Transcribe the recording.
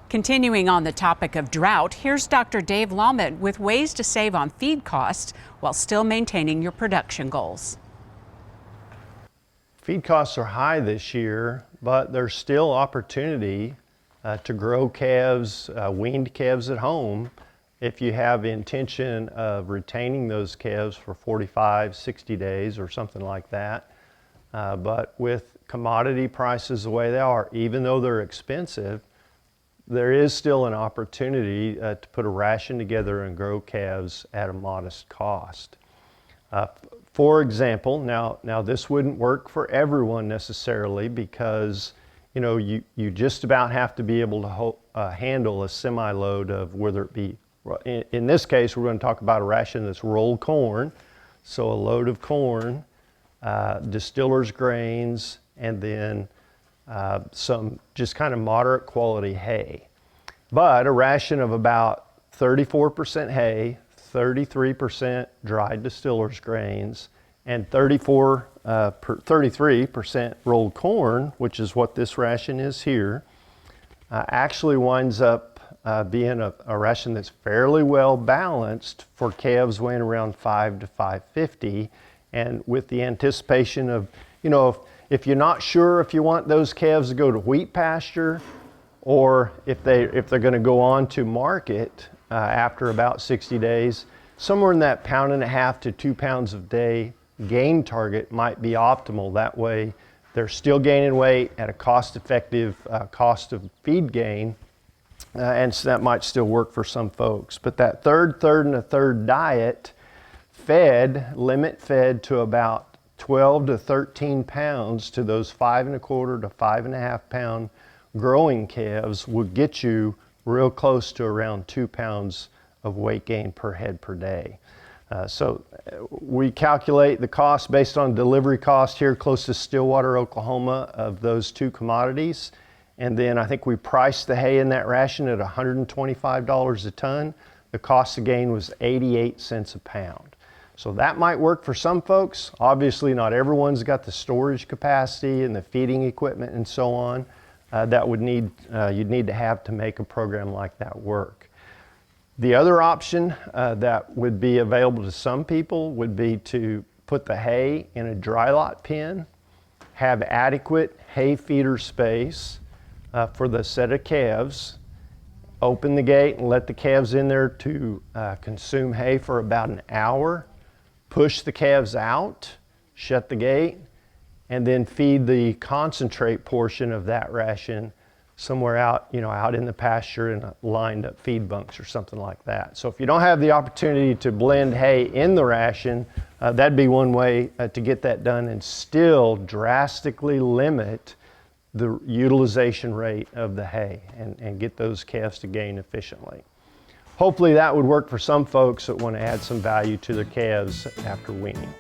Continuing on the topic of drought, here's Dr. Dave Lalman with ways to save on feed costs while still maintaining your production goals. Feed costs are high this year, but there's still opportunity to grow calves, weaned calves at home, if you have the intention of retaining those calves for 45, 60 days or something like that. But with commodity prices the way they are, even though they're expensive, there is still an opportunity to put a ration together and grow calves at a modest cost. For example, now this wouldn't work for everyone necessarily, because you just about have to be able to handle a semi-load of, whether it be, in this case we're going to talk about a ration that's rolled corn, so a load of corn, distiller's grains, and then some just kind of moderate quality hay. But a ration of about 34% hay, 33% dried distiller's grains, and 33% rolled corn, which is what this ration is here, actually winds up being a ration that's fairly well balanced for calves weighing around 5 to 550, and with the anticipation of, if you're not sure if you want those calves to go to wheat pasture, or if they're going to go on to market after about 60 days, somewhere in that 1.5 to 2 pounds a day gain target might be optimal. That way they're still gaining weight at a cost-effective cost of feed gain, and so that might still work for some folks. But that third, and a third diet limit fed to about 12 to 13 pounds to those 5.25 to 5.5 pound growing calves would get you real close to around 2 pounds of weight gain per head per day. So we calculate the cost based on delivery cost here close to Stillwater, Oklahoma, of those two commodities. And then I think we priced the hay in that ration at $125 a ton. The cost of gain was 88 cents a pound. So that might work for some folks. Obviously not everyone's got the storage capacity and the feeding equipment and so on that you'd need to have to make a program like that work. The other option that would be available to some people would be to put the hay in a dry lot pen, have adequate hay feeder space for the set of calves, open the gate and let the calves in there to consume hay for about an hour, push the calves out, shut the gate, and then feed the concentrate portion of that ration somewhere out in the pasture in a lined up feed bunks or something like that. So if you don't have the opportunity to blend hay in the ration, that'd be one way to get that done and still drastically limit the utilization rate of the hay and get those calves to gain efficiently. Hopefully that would work for some folks that want to add some value to their calves after weaning.